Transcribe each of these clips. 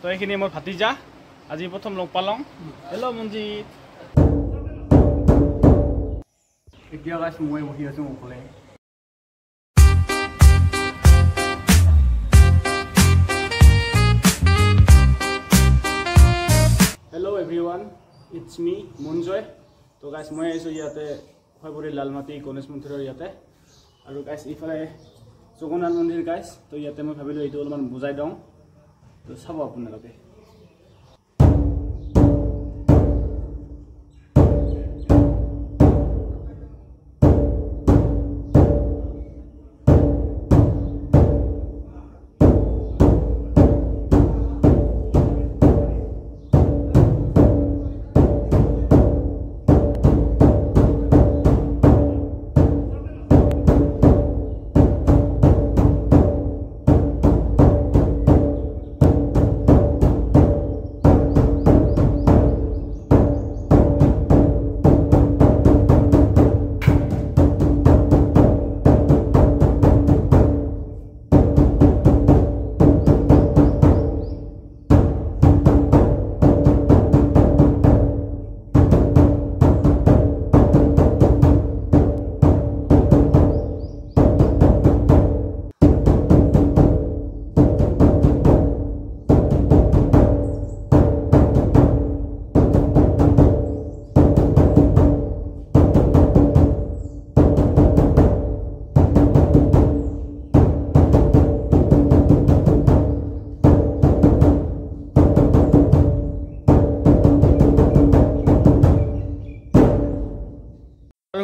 তো এইখিনি মোৰ ভাতিজা আজি প্ৰথম লগ পালং হেল্ল' মঞ্জিত এতিয়া গাইছ মই বহি আছো অকলে hello' everyone it's me Manjoy তো গাইছ মই আহিছোঁ ইয়াতে খৈবৰী লালমাটি গণেশ মন্দিৰৰ ইয়াতে আৰু গাইছ ইফালে জগন্নাথ মন্দিৰ গাইছ তো ইয়াতে মই ভাবিলোঁ এইটো অলপমান বুজাই দিওঁ তো চাব আপোনালোকে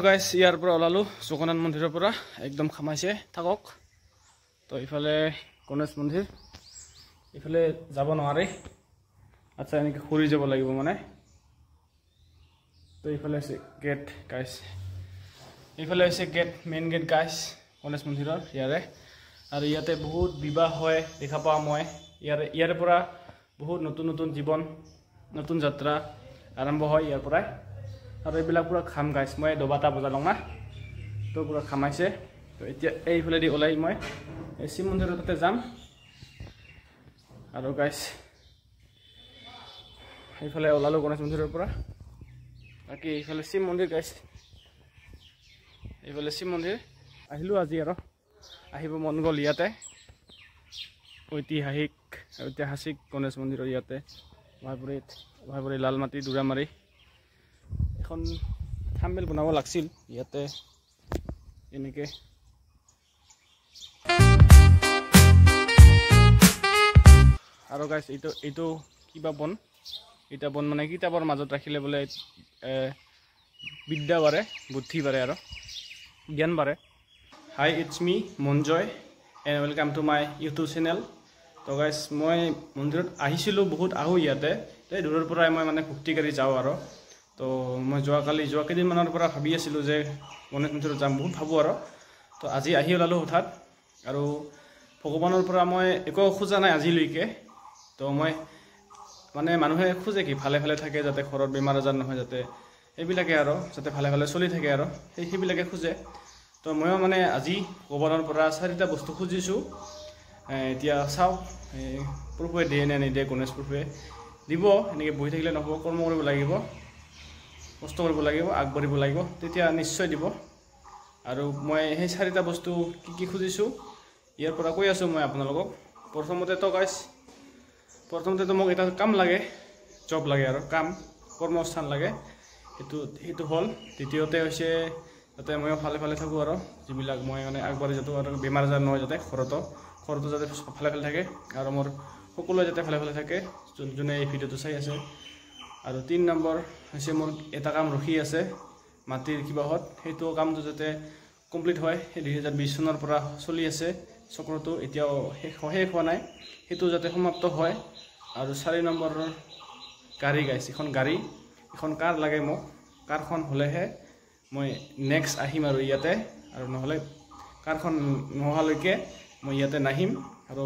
গাইছ ইয়াৰ পৰা ওলালো জগন্নাথ মন্দিৰৰ পৰা একদম খামাইছে থাকক তো ইফালে গণেশ মন্দিৰ ইফালে যাব নোৱাৰে আচ্ছা এনেকৈ ঘূৰি যাব লাগিব মানে তো ইফালে আছে গেট গাইছ ইফালে আছে গেট মেইন গেট গাইছ গণেশ মন্দিৰৰ ইয়াৰে আৰু ইয়াতে বহুত বিবাহ হয় দেখা পাওঁ মই ইয়াৰে পৰা বহুত নতুন নতুন জীৱন নতুন যাত্ৰা আৰম্ভ হয় ইয়াৰ পৰাই আৰু এইবিলাক পুৰা খাম গাইছ মই দবাটা বজালং না তো পুৰা খামাইছে তো এতিয়া এইফালেদি ওলাই মই এই শিৱ মন্দিৰৰ তাতে যাম আৰু গাইছ এইফালে ওলালো গণেশ মন্দিৰৰ পৰা বাকী এইফালে শিৱ মন্দিৰ গাইছ এইফালে শিৱ মন্দিৰ আহিলোঁ আজি আৰু আহিব মন গ'ল ইয়াতে ঐতিহাসিক গণেশ মন্দিৰৰ ইয়াতে ভাইপুৰী লালমাটি দুৰামাৰী এখন থাম্বনেইল বনাব লাগছিল ইয়াতে এনেকে আৰু গাইছ এইটো কিবা বন এটা বন মানে কিতাপৰ মাজত ৰাখিলে বোলে বিদ্যা বাঢ়ে বুদ্ধি বাঢ়ে আৰু জ্ঞান বাঢ়ে hi it's me Manjay and welcome to my YouTube channel তো গাইছ মই মন্দিৰত আহিছিলোঁ বহুত আহোঁ ইয়াতে এই দূৰৰ পৰাই মই মানে ভক্তি কৰি যাওঁ আৰু তো মই যোৱা কেইদিনমানৰ পৰা ভাবি আছিলোঁ যে গণেশ মন্দিৰত যাম বহুত ভাবোঁ আৰু তো আজি আহি ওলালোঁ হঠাৎ আৰু ভগৱানৰ পৰা মই একো খোজা নাই আজিলৈকে তো মই মানে মানুহে খোজে কি ভালে ভালে থাকে যাতে ঘৰত বেমাৰ আজাৰ নহয় যাতে এইবিলাকে আৰু যাতে ভালে ভালে চলি থাকে আৰু সেইবিলাকে খোজে তো ময়ো মানে আজি ভগৱানৰ পৰা 4টা বস্তু খুজিছোঁ এতিয়া চাওক প্ৰভুৱে দিয়ে নে নিদিয়ে গণেশ প্ৰভুৱে দিব এনেকৈ বহি থাকিলে নহ'ব কৰ্ম কৰিব লাগিব কষ্ট কৰিব লাগিব আগবাঢ়িব লাগিব তেতিয়া নিশ্চয় দিব আৰু মই সেই 4টা বস্তু কি খুজিছোঁ ইয়াৰ পৰা কৈ আছোঁ মই আপোনালোকক প্ৰথমতেতো মোক এটা কাম লাগে জব লাগে আৰু কৰ্মস্থান লাগে সেইটো হ'ল দ্বিতীয়তে হৈছে যাতে মই ভালে ভালে থাকোঁ আৰু যিবিলাক মই মানে আগবাঢ়ি যাওঁ আৰু বেমাৰ আজাৰ নহয় যাতে ঘৰতো যাতে ভালে ভালে থাকে আৰু মোৰ সকলোৱে যাতে ভালে ভালে থাকে যোনে এই ভিডিঅ'টো চাই আছে আৰু 3 নম্বৰ হৈছে মোৰ এটা কাম ৰখি আছে মাটিৰ কিবাহত সেইটো কামটো যাতে কমপ্লিট হয় সেই 2020 চনৰ পৰা চলি আছে চক্ৰটো এতিয়াও শেষ হোৱা নাই সেইটো যাতে সমাপ্ত হয় আৰু 4 নম্বৰৰ গাড়ী গাইছ এখন কাৰ লাগে মোক কাৰখন হ'লেহে মই নেক্সট আহিম আৰু ইয়াতে আৰু নহ'লে কাৰখন নোহোৱালৈকে মই ইয়াতে নাহিম আৰু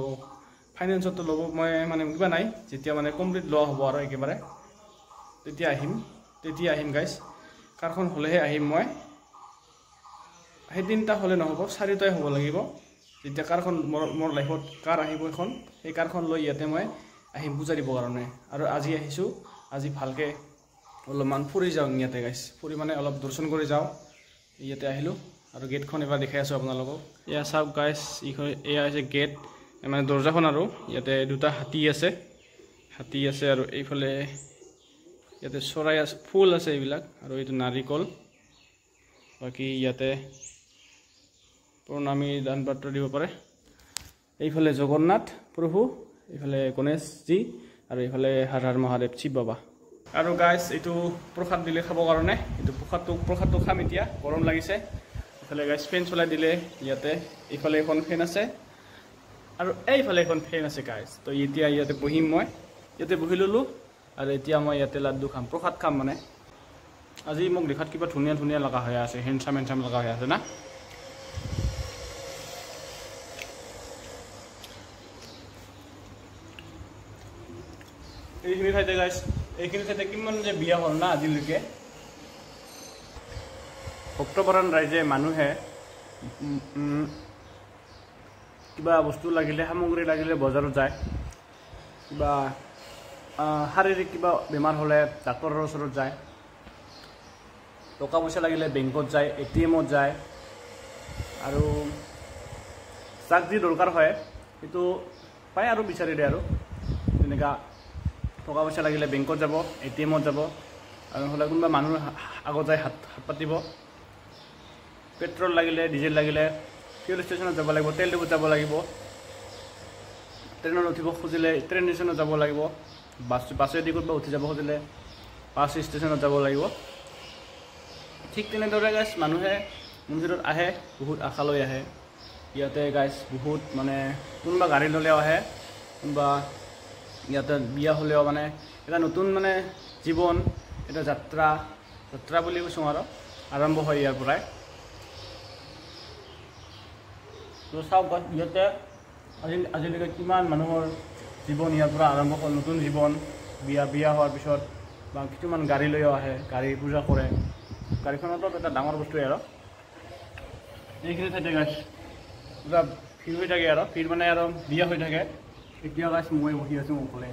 ফাইনেন্সতো ল'ব মই মানে কিবা নাই যেতিয়া মানে কমপ্লিট লোৱা হ'ব আৰু একেবাৰে তেতিয়া আহিম গাইছ কাৰখন হ'লেহে আহিম মই সেই 3টা হ'লে নহ'ব 4টাই হ'ব লাগিব যেতিয়া কাৰখন মোৰ লাইফত কাৰ আহিব এখন সেই কাৰখন লৈ ইয়াতে মই আহিম পূজা দিবৰ কাৰণে আৰু আজি আহিছোঁ আজি ভালকৈ অলপমান ফুৰি যাওঁ ইয়াতে গাইছ ফুৰি মানে অলপ দৰ্শন কৰি যাওঁ ইয়াতে আহিলোঁ আৰু গেটখন এবাৰ দেখাই আছোঁ আপোনালোকক এয়া চাওক গাইছ এয়া হৈছে গেট মানে দৰ্জাখন আৰু ইয়াতে দুটা হাতী আছে আৰু এইফালে ইয়াতে চৰাই আছে ফুল আছে এইবিলাক আৰু এইটো নাৰিকল বাকী ইয়াতে প্ৰণামী দান পাত্ৰ দিব পাৰে এইফালে জগন্নাথ প্ৰভু এইফালে গণেশজী আৰু এইফালে হৰ হৰ মহাদেৱ শিৱ বাবা আৰু গাইছ এইটো প্ৰসাদ দিলে খাবৰ কাৰণে এইটো প্ৰসাদটো খাম এতিয়া গৰম লাগিছে এইফালে গাইছ ফেন চলাই দিলে ইয়াতে এইফালে এখন ফেন আছে আৰু এইফালে এখন ফেন আছে গাইছ তো এতিয়া ইয়াতে বহিম মই ইয়াতে বহি ল'লোঁ আৰু এতিয়া মই ইয়াতে লাড্ডু খাম প্ৰসাদ খাম মানে আজি মোক দেখাত কিবা ধুনীয়া লগা হৈ আছে হেণ্ডচাম লগা হৈ আছে না এইখিনি ঠাইতে গাইছ এইখিনি ঠাইতে কিমান যে বিয়া হ'ল না আজিলৈকে ভক্তপৰায়ণ ৰাইজে মানুহে কিবা বস্তু লাগিলে সামগ্ৰী লাগিলে বজাৰত যায় কিবা শাৰীৰিক কিবা বেমাৰ হ'লে ডাক্তৰৰ ওচৰত যায় টকা পইচা লাগিলে বেংকত যায় ATMত যায় আৰু যাক যি দৰকাৰ হয় সেইটো পায় আৰু বিচাৰি দিয়ে আৰু তেনেকুৱা টকা পইচা লাগিলে বেংকত যাব ATMত যাব আৰু নহ'লে কোনোবা মানুহ আগত যায় হাত পাতিব পেট্ৰল লাগিলে ডিজেল লাগিলে ফিউল ষ্টেচনত যাব লাগিব তেল ডিপোত যাব লাগিব ট্ৰেইনত উঠিব খুজিলে ট্ৰেইন ষ্টেচনত যাব লাগিব বাছেদি ক'ৰবাত উঠি যাব খুজিলে বাছ ষ্টেচনত যাব লাগিব ঠিক তেনেদৰে গাইছ মানুহে মন্দিৰত আহে বহুত আশা লৈ আহে ইয়াতে গাইছ বহুত মানে কোনোবা গাড়ী ল'লেও আহে কোনোবা ইয়াতে বিয়া হ'লেও মানে এটা নতুন মানে জীৱন এটা যাত্ৰা বুলি কৈছোঁ আৰু আৰম্ভ হয় ইয়াৰ পৰাই তো চাওক ইয়াতে আজিলৈকে কিমান মানুহৰ জীৱন ইয়াৰ পৰা আৰম্ভ হ'ল নতুন জীৱন বিয়া হোৱাৰ পিছত বা কিছুমান গাড়ী লৈও আহে গাড়ী পূজা কৰে গাড়ীখনতো এটা ডাঙৰ বস্তুৱেই আৰু এইখিনি ঠাইতে গাইছ পূৰা ভিৰ হৈ থাকে আৰু ভিৰ মানে আৰু বিয়া হৈ থাকে এতিয়া গাইছ মই বহি আছোঁ অকলে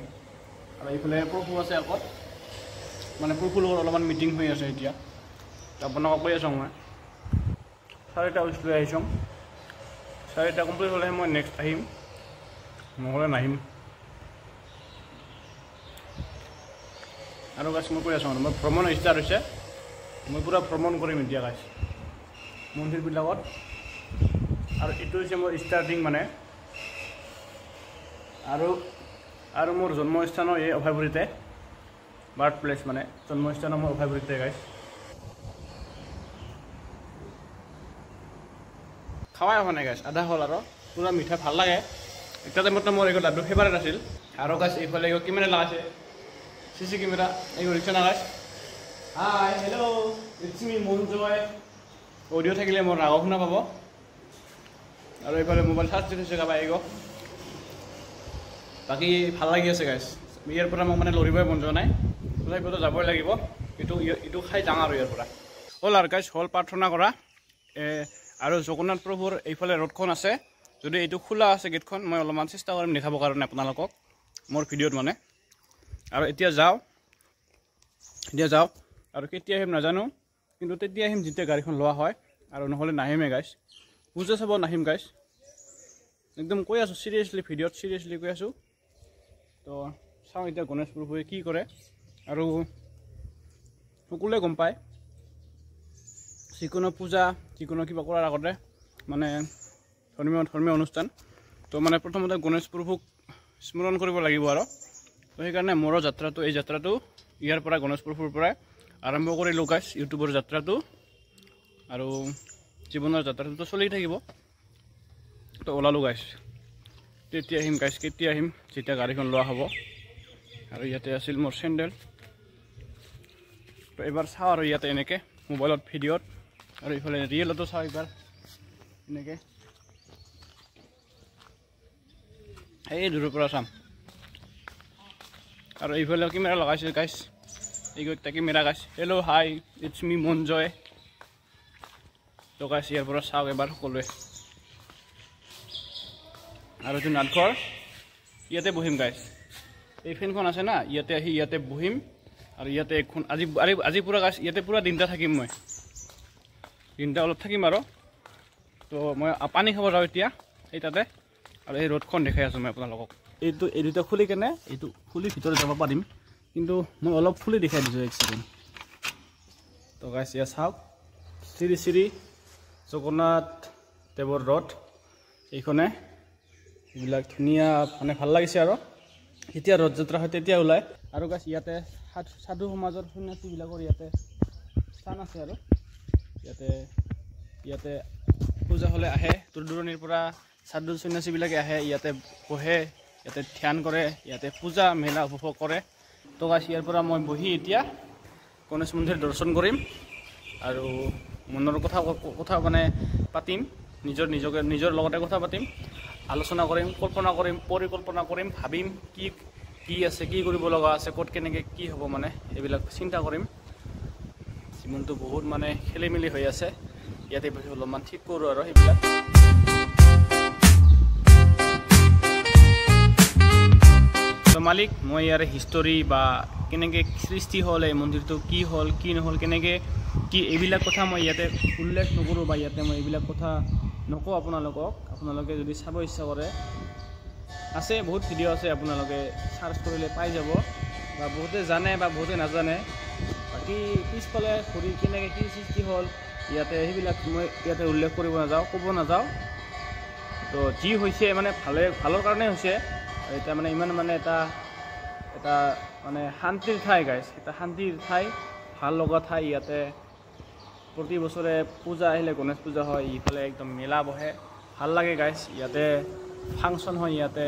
আৰু এইফালে প্ৰভু আছে আগত মানে প্ৰভুৰ লগত অলপমান মিটিং হৈ আছে এতিয়া আপোনালোকক কৈ আছোঁ মই 4টা বস্তু লৈ আহিছোঁ 4টা কমপ্লিট হ'লেহে মই নেক্সট আহিম নহ'লে নাহিম আৰু গাইছ মই কৈ আছোঁ মই ভ্ৰমণ ষ্টাৰ্ট হৈছে মই পূৰা ভ্ৰমণ কৰিম এতিয়া গাইছ মন্দিৰবিলাকত আৰু এইটো হৈছে মোৰ ষ্টাৰ্টিং মানে আৰু মোৰ জন্মস্থানো এই অভয়পুৰীতে বাৰ্থ প্লেচ মানে জন্মস্থানো মোৰ অভয়পুৰীতে গাইছ খাৱাই হোৱা নাই গাইছ আধা হ'ল আৰু পূৰা মিঠা ভাল লাগে এটা টাইমত মোৰ এইটো লাড্ডু ফেভাৰেট আছিল আৰু গাইছ এইফালে কেমেৰা লগাইছে CC কেমেৰা এইটো ৰিক্সা নাগাইছ hi hello' it's me Manjay audio' থাকিলে মোৰ ৰাগৰ শুনা পাব আৰু এইফালে মোবাইল চাৰ্জ দি থৈছে কাবাই আহিব বাকী ভাল লাগি আছে গাইছ ইয়াৰ পৰা মোক মানে লৰিবই মন যোৱা নাই তথাপিতো যাবই লাগিব এইটো খাই যাওঁ আৰু ইয়াৰ পৰা হ'ল আৰু গাইছ হ'ল প্ৰাৰ্থনা কৰা আৰু জগন্নাথ প্ৰভুৰ এইফালে ৰোডখন আছে যদি এইটো খোলা আছে গেটখন মই অলপমান চেষ্টা কৰিম দেখাবৰ কাৰণে আপোনালোকক মোৰ ভিডিঅ'ত মানে আৰু এতিয়া যাওঁ আৰু কেতিয়া আহিম নাজানো কিন্তু তেতিয়া আহিম যেতিয়া গাড়ীখন লোৱা হয় আৰু নহ'লে নাহিমেই গাইছ পূজা চাব নাহিম গাইছ একদম কৈ আছোঁ চিৰিয়াছলি ভিডিঅ'ত চিৰিয়াছলি কৈ আছোঁ তো চাওঁ এতিয়া গণেশ প্ৰভুৱে কি কৰে আৰু সকলোৱে গম পায় যিকোনো পূজা যিকোনো কিবা কৰাৰ আগতে মানে ধৰ্মীয় অনুষ্ঠান তো মানে প্ৰথমতে গণেশ প্ৰভুক স্মৰণ কৰিব লাগিব আৰু তো সেইকাৰণে মোৰ যাত্ৰাটো এই যাত্ৰাটো ইয়াৰ পৰা গণেশ প্ৰভুৰ পৰাই আৰম্ভ কৰিলোঁ গাইছ ইউটিউবৰ যাত্ৰাটো আৰু জীৱনৰ যাত্ৰাটোতো চলি থাকিব তো ওলালোঁ গাইছ তেতিয়া আহিম গাইছ কেতিয়া আহিম যেতিয়া গাড়ীখন লোৱা হ'ব আৰু ইয়াতে আছিল মোৰ চেণ্ডেল তো এবাৰ চাওঁ আৰু ইয়াতে এনেকৈ মোবাইলত ভিডিঅ'ত আৰু এইফালে ৰিয়েলতো চাওঁ এইবাৰ এনেকৈ এই দূৰৰ পৰা চাম আৰু এইফালে কেমেৰা লগাইছে গাইছ এইকেইটা কেমেৰা গাইছ hello' high it's me Manjoy তো গাইছ ইয়াৰ পৰা চাওক এবাৰ সকলোৱে আৰু এইটো নাটঘৰ ইয়াতে বহিম গাইছ এই ফেনখন আছে না ইয়াতে আহি ইয়াতে বহিম আৰু ইয়াতে এখন আজি পুৰা গাছ ইয়াতে পুৰা দিনটা থাকিম মই দিনটা অলপ থাকিম আৰু তো মই পানী খাব যাওঁ এতিয়া এই তাতে আৰু এই ৰ'দখন দেখাই আছোঁ মই আপোনালোকক এই দুটা খুলি কেনে এইটো খুলি ভিতৰত যাব পাৰিম কিন্তু মই অলপ খুলি দেখাই দিছোঁ এক ছেকেণ্ড তো গাইছ ইয়াত চাওক শ্ৰী শ্ৰী জগন্নাথ দেৱৰ ৰথ এইখনে এইবিলাক ধুনীয়া মানে ভাল লাগিছে আৰু এতিয়া ৰথযাত্ৰা হয় তেতিয়া ওলায় আৰু গাছ ইয়াতে সাধু সমাজৰ সন্যাসীবিলাকৰ ইয়াতে স্থান আছে আৰু ইয়াতে পূজা হ'লে আহে দূৰ দূৰণিৰ পৰা সাধু সন্যাসীবিলাকে আহে ইয়াতে বহে ইয়াতে ধ্যান কৰে ইয়াতে পূজা মেলা উপভোগ কৰে তো গাছ ইয়াৰ পৰা মই বহি এতিয়া গণেশ মন্দিৰ দৰ্শন কৰিম আৰু মনৰ কথা মানে পাতিম নিজৰ লগতে কথা পাতিম আলোচনা কৰিম কল্পনা কৰিম পৰিকল্পনা কৰিম ভাবিম কি আছে কি কৰিব লগা আছে ক'ত কেনেকৈ কি হ'ব মানে এইবিলাক চিন্তা কৰিম জীৱনটো বহুত মানে খেলি মেলি হৈ আছে ইয়াতে বহি অলপমান ঠিক কৰোঁ আৰু সেইবিলাক তো মালিক মই ইয়াৰে হিষ্টৰী বা কেনেকৈ সৃষ্টি হ'ল এই মন্দিৰটো কি হ'ল কি নহ'ল কেনেকৈ কি এইবিলাক কথা মই ইয়াতে উল্লেখ নকৰোঁ বা ইয়াতে মই এইবিলাক কথা নকওঁ আপোনালোকে যদি চাব ইচ্ছা কৰে আছে বহুত ভিডিঅ' আছে আপোনালোকে চাৰ্চ কৰিলে পাই যাব বা বহুতে জানে বা বহুতে নাজানে বাকী পিছফালে ঘূৰি কেনেকৈ কি সৃষ্টি হ'ল ইয়াতে সেইবিলাক মই ইয়াতে উল্লেখ কৰিব ক'ব নাযাওঁ তো যি হৈছে মানে ভালৰ কাৰণে হৈছে এতিয়া মানে ইমান মানে এটা মানে শান্তিৰ ঠাই গাইছ এটা শান্তিৰ ঠাই ভাল লগা ঠাই ইয়াতে প্ৰতি বছৰে পূজা আহিলে গণেশ পূজা হয় ইফালে একদম মেলা বহে ভাল লাগে গাইছ ইয়াতে ফাংচন হয় ইয়াতে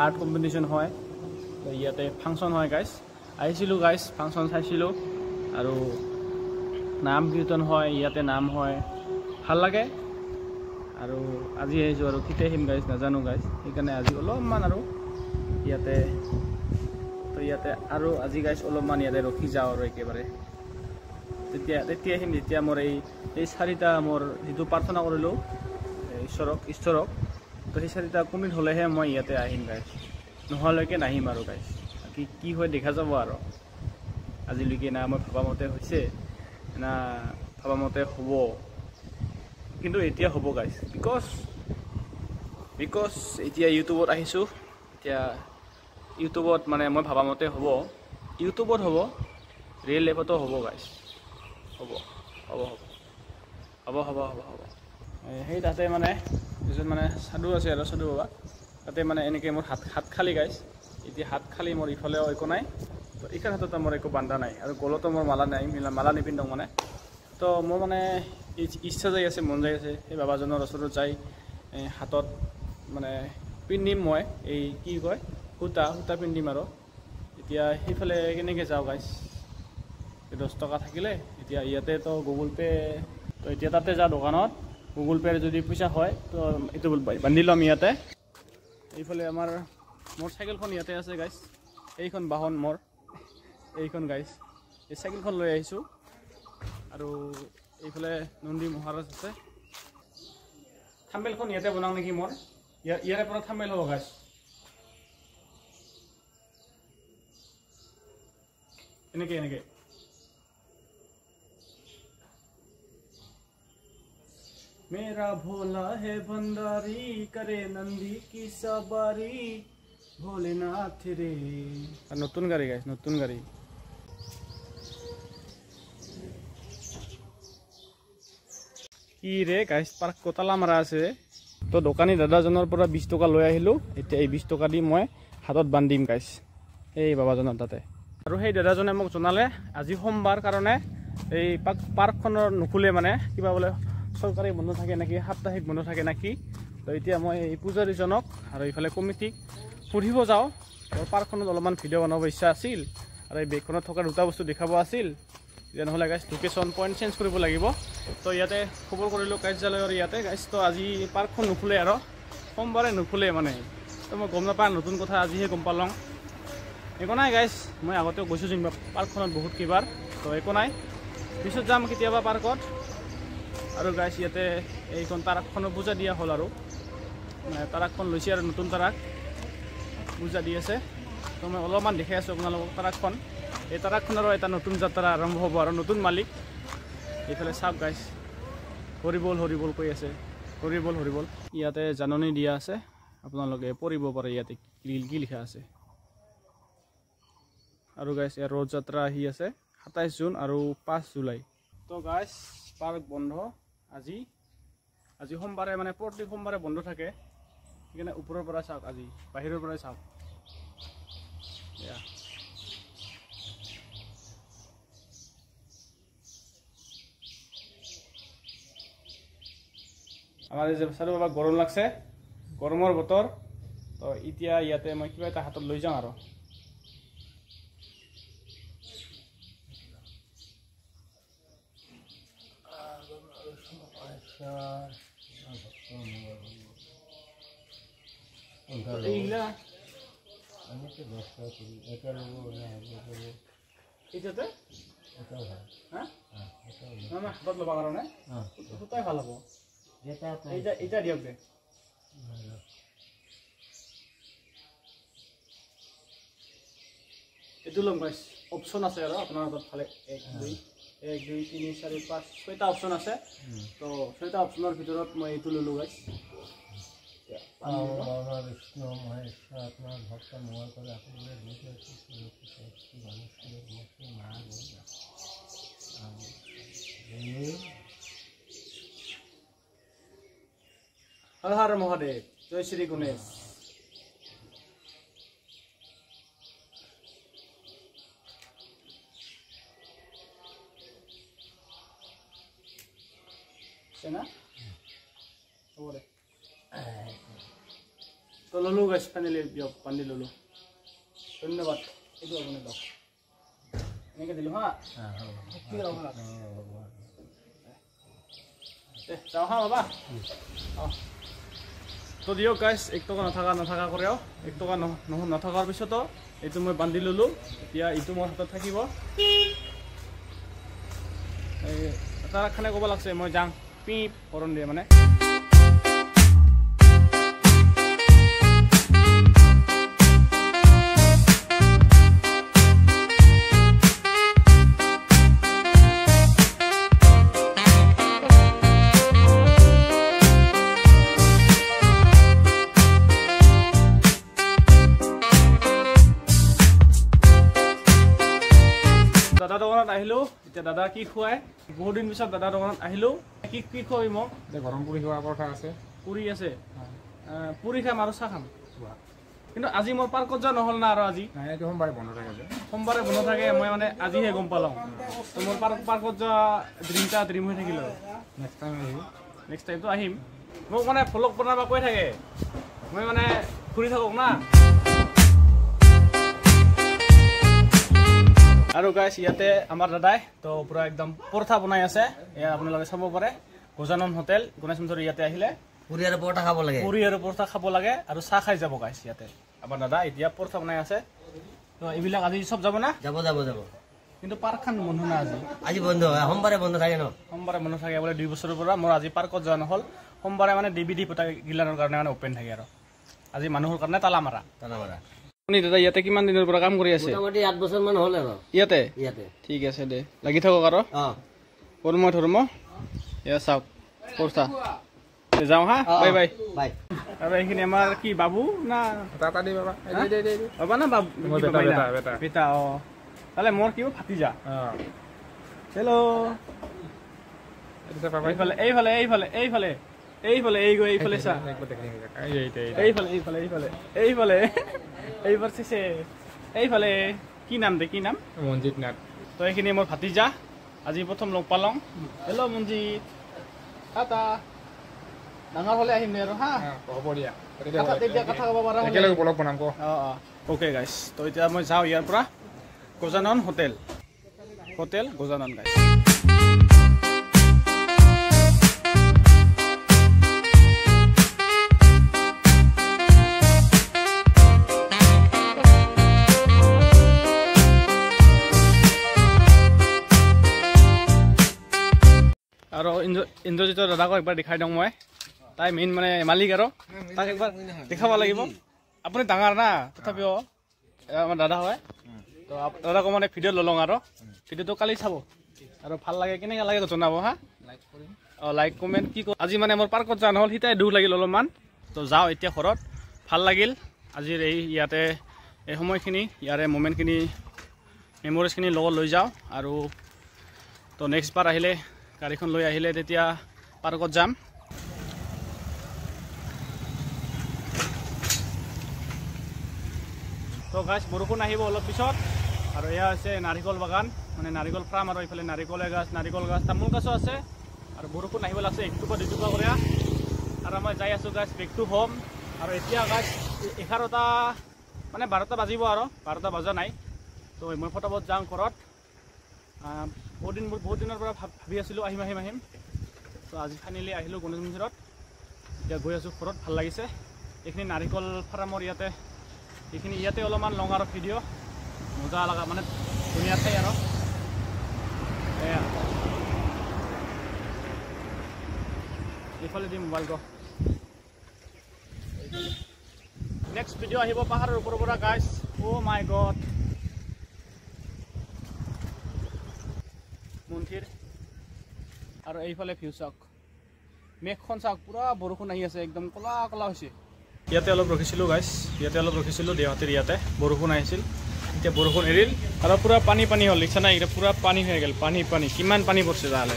আৰ্ট কম্পিটিশ্যন হয় তো ইয়াতে ফাংচন হয় গাইছ আহিছিলোঁ গাইছ ফাংচন চাইছিলোঁ আৰু নাম কীৰ্তন হয় ইয়াতে নাম হয় ভাল লাগে আৰু আজি আহিছোঁ আৰু কেতিয়া আহিম গাইছ নাজানো গাইছ সেইকাৰণে আজি অলপমান আৰু ইয়াতে আৰু আজি গাইছ অলপমান ইয়াতে ৰখি যাওঁ আৰু একেবাৰে তেতিয়া আহিম যেতিয়া মোৰ এই চাৰিটা মোৰ যিটো প্ৰাৰ্থনা কৰিলোঁ ঈশ্বৰক তো সেই চাৰিটা কমপ্লিট হ'লেহে মই ইয়াতে আহিম গাইছ নোহোৱালৈকে নাহিম আৰু গাইছ কি হয় দেখা যাব আৰু আজিলৈকে না মই ভবামতে হৈছে না ভবামতে হ'ব কিন্তু এতিয়া হ'ব গাইছ বিকজ এতিয়া ইউটিউবত আহিছোঁ এতিয়া ইউটিউবত মানে মই ভবামতে হ'ব ইউটিউবত হ'ব ৰিয়েল লাইফতো হ'ব গাইছ হ'ব সেই তাতে মানে এজন মানে সাধু আছে আৰু সাধু বাবা তাতে মানে এনেকৈ মোৰ হাত খালী গাইছ এতিয়া হাত খালী মোৰ ইফালেও একো নাই তো এইখন হাততো মোৰ একো বান্ধা নাই আৰু গলতো মোৰ মালা নিপিন্ধোঁ মানে তো মোৰ মানে ইচ্ছা যাই আছে মন যাই আছে সেই বাবাজনৰ ওচৰত যাই হাতত মানে পিন্ধিম মই এই কি কয় সূতা পিন্ধিম আৰু এতিয়া সেইফালে কেনেকৈ যাওঁ গাইছ 10 টকা থাকিলে এতিয়া ইয়াতে তো গুগল পে' তো এতিয়া তাতে যাওঁ দোকানত গুগল পে'ৰ যদি পইচা হয় তো এইটো বান্ধি ল'ম ইয়াতে এইফালে মোৰ চাইকেলখন ইয়াতে আছে গাইছ এইখন বাহন মোৰ এইখন গাইছ এই চাইকেলখন লৈ আহিছোঁ আৰু এইফালে নন্দী মহাৰাজ আছে থাম্বেলখন ইয়াতে বনাওঁ নেকি মোৰ ইয়াৰে পৰা থাম্বেল হ'ব গাইছ এনেকৈ मेरा भोला है भंडारी करे नंदी की सवारी भोलेनाथ रे नतुन गाड़ी गाइस नतुन गाड़ी কি রে গাইস পাৰ্ক কতালা মাৰা আছে তো দোকানী দাদাজনৰ পৰা 20 টকা লৈ আহিলোঁ এতিয়া এই 20 টকা দি মই হাতত বান্ধিম গাইস এই বাবাজনৰ তাতে আৰু সেই দাদাজনে মোক জনালে আজি সোমবাৰ কাৰণে এই পাৰ্কখনৰ নুখুলে মানে কিবা বোলে চৰকাৰী বন্ধ থাকে নাকি সাপ্তাহিক বন্ধ থাকে নাকি তো এতিয়া মই এই পূজাৰীজনক আৰু এইফালে কমিটিক ফুৰিব যাওঁ আৰু পাৰ্কখনত অলপমান ভিডিঅ' বনাব ইচ্ছা আছিল আৰু এই বেগখনত থকা দুটা বস্তু দেখাব আছিল নহ'লে গাইছ লোকেশ্যন পইণ্ট চেঞ্জ কৰিব লাগিব তো ইয়াতে খবৰ কৰিলোঁ কাৰ্যালয়ৰ ইয়াতে গাইছ তো আজি পাৰ্কখন নুখুলে আৰু সোমবাৰে নুখুলে মানে তো মই গম নাপাওঁ নতুন কথা আজিহে গম পালোঁ একো নাই গাইছ মই আগতেও গৈছোঁ যেনিবা পাৰ্কখনত বহুত কেইবাৰ তো একো নাই পিছত যাম কেতিয়াবা পাৰ্কত আৰু গাইছ ইয়াতে এইখন তাৰাকখনৰ পূজা দিয়া হ'ল আৰু তাৰাকখন লৈছে আৰু নতুন তাৰাক পূজা দি আছে তো মই অলপমান দেখাই আছোঁ আপোনালোকক ট্ৰাকখন এই ট্ৰাকখনৰো এটা নতুন যাত্ৰা আৰম্ভ হ'ব আৰু নতুন মালিক এইফালে চাওক গাইছ হৰিবল হৰিবল কৈ আছে হৰিবল ইয়াতে জাননী দিয়া আছে আপোনালোকে পঢ়িব পাৰে ইয়াতে কি লিখা আছে আৰু গাইছ ইয়াৰ ৰথ যাত্ৰা আহি আছে 27 জুন আৰু 5 জুলাই তো গাইছ পাৰ্ক বন্ধ আজি সোমবাৰে মানে প্ৰতি সোমবাৰে বন্ধ থাকে সেইকাৰণে ওপৰৰ পৰা চাওক আজি বাহিৰৰ পৰা চাওক আমাৰ এই যে চাৰু বাবা গৰম লাগছে গৰমৰ বতৰ তো এতিয়া ইয়াতে মই কিবা এটা হাতত লৈ যাওঁ আৰু হাতত ল'ব কাৰণে সূতাই ভাল হ'ব এটা দিয়ক দে এইটো ল'ম গাইছ অপশ্যন আছে আৰু আপোনাৰ হাতত ফালে 1 2 3 4 5 6টা অপশ্যন আছে তো 6টা অপশ্যনৰ ভিতৰত মই এইটো ল'লো গাইছ বিষ্ণু মহেশ্বৰ আপোনাৰ ভক্ত মঙ্গল কৰে আপোনালোকে হৰ হৰ মহাদেৱ জয় শ্ৰী গণেশ না হ'ব দে তো ললো গাইছ পানী দিয়ক পানী ললো ধন্যবাদ এইটো আপুনি লওক এনেকৈ দিলোঁ হা যাওঁ হা বাবা অঁ তো দিয়ক গাইছ 1 টকা নাথাকা কৰেও 1 টকা নথকাৰ পিছতো এইটো মই বান্ধি ল'লোঁ এতিয়া এইটো মোৰ হাতত থাকিব এটা খানে ক'ব লাগছে মই যাওঁ পিপ হৰণ দিয়ে মানে দাদা দোকানত আহিলোঁ এতিয়া দাদা কি খুৱায় বহুত দিন পিছত দাদা দোকানত আহিলোঁ কি খুৱাবি মোক গৰম পুৰি খোৱাৰ কথা আছে পুৰি আছে পুৰি খাম আৰু চাহ খাম কিন্তু আজি মোৰ পাৰ্কত যোৱা নহ'ল না আৰু আজি সোমবাৰে বন্ধ থাকে যে সোমবাৰে বন্ধ থাকে মই মানে আজিহে গম পালোঁ তো মোৰ পাৰ্কত যোৱা ড্ৰিম হৈ থাকিল আৰু নেক্সট টাইমটো আহিম মোক মানে ভ্লগ বনাব কৈ থাকে মই মানে ফুৰি থাকক না আৰু গাইছ ইয়াতে আমাৰ দাদাই তো পুৰা একদম পৰঠা বনাই আছে এয়া আপোনালোকে চাব পাৰে গজানন হোটেল গণেশ মন্দিৰ ইয়াতে আহিলে পুৰি আৰু পৰঠা খাব লাগে আৰু চাহ খাই যাব গাইছ ইয়াতে আমাৰ দাদা এতিয়া পৰঠা বনাই আছে তো এইবিলাক আজি চব যাব না যাব কিন্তু পাৰ্কখন বন্ধ না আজি বন্ধ সোমবাৰে বন্ধ থাকে ন সোমবাৰে বন্ধ থাকে বোলে 2 বছৰৰ পৰা মোৰ আজি পাৰ্কত যোৱা নহ'ল সোমবাৰে মানে DVD পতা গিলানৰ কাৰণে মানে অপেন থাকে আৰু আজি মানুহৰ কাৰণে তালা মাৰা আপুনি দাদা ইয়াতে কিমান দিনৰ পৰা কাম কৰি আছে মোটামুটি 8 বছৰ মান হ'ল আৰু ইয়াতে ঠিক আছে দে লাগি থাকক আৰু কৰ্ম ধৰ্ম এয়া চাওক পৰঠা যাওঁ হা বাই বাই আৰু এইখিনি আমাৰ কি বাবু না বাবা না বাবু বেটা তাহলে মোৰ কি ভাতিজা হেল্ল' এইফালে চা এইফালে কি নাম মঞ্জিত নাথ তো এইখিনি মোৰ ভাতিজা আজি প্ৰথম লগ পালং হেল্ল' মঞ্জিত টাটা ডাঙৰ হ'লে আহিম দে আৰু হা হ'ব দিয়া তেতিয়া কথা ক'ব পাৰা একেলগে ব্লগ বনাম অ'কে গাইছ তো এতিয়া মই যাওঁ ইয়াৰ পৰা গজানন হোটেল গজানন গাইছ আৰু ইন্দ্ৰজিতৰ দাদাকো একবাৰ দেখাই দিওঁ মই তাই মেইন মানে মালিক আৰু তাক একবাৰ দেখাব লাগিব আপুনি ডাঙৰ না তথাপিও আমাৰ দাদা হয় তো দাদাক মানে ভিডিঅ' লওঁ আৰু ভিডিঅ'টো কালি চাব আৰু ভাল লাগে কেনেকৈ লাগে জনাব হা লাইক কৰিম লাইক কমেণ্ট কি আজি মানে মোৰ পাৰ্কত যোৱা নহ'ল সিটাই দুখ লাগিল অলপমান তো যাওঁ এতিয়া ঘৰত ভাল লাগিল আজিৰ এই ইয়াতে এই সময়খিনি ইয়াৰে মোমেণ্টখিনি মেমৰিজখিনি লগত লৈ যাওঁ আৰু তো নেক্সট বাৰ আহিলে গাড়ীখন লৈ আহিলে তেতিয়া পাৰ্কত যাম তো গাছ বৰষুণ আহিব অলপ পিছত আৰু এয়া হৈছে নাৰিকল বাগান মানে নাৰিকল ফাৰ্ম আৰু এইফালে নাৰিকলৰ গাছ নাৰিকল গাছ তামোল গছো আছে আৰু বৰষুণ আহিব লাগছে একটুপা দুটুপা কৰি আৰু মই যাই আছোঁ গাছ বেক টু হোম আৰু এতিয়া গাছ 11টা মানে 12টা বাজিব আৰু 12টা বজা নাই তো মই ফটাফট যাওঁ ঘৰত বহুত দিনৰ পৰা ভাবি আছিলোঁ আহিম তো আজি ফাইনেলি আহিলোঁ গণেশ মন্দিৰত এতিয়া গৈ আছোঁ ঘৰত ভাল লাগিছে এইখিনি নাৰিকল ফাৰ্মৰ ইয়াতে অলপমান লং আৰু ভিডিঅ' মজা লগা মানে ধুনীয়া ঠাই আৰু এয়া এইফালে দি মোবাইল গ নেক্সট ভিডিঅ' আহিব পাহাৰৰ ওপৰৰ পৰা গাইছ অ' মাই গড মন্দিৰ আৰু এইফালে ভিউ চাওক মেঘখন চাওক পুৰা বৰষুণ আহি আছে একদম ক'লা ক'লা হৈছে ইয়াতে অলপ ৰখিছিলোঁ গাইছ দেওহাতীৰ ইয়াতে বৰষুণ আহিছিল এতিয়া বৰষুণ এৰিল আৰু পুৰা পানী হ'ল দেখিছা নাই এতিয়া পুৰা পানী হৈ গ'ল পানী কিমান পানী পৰিছে তাহলে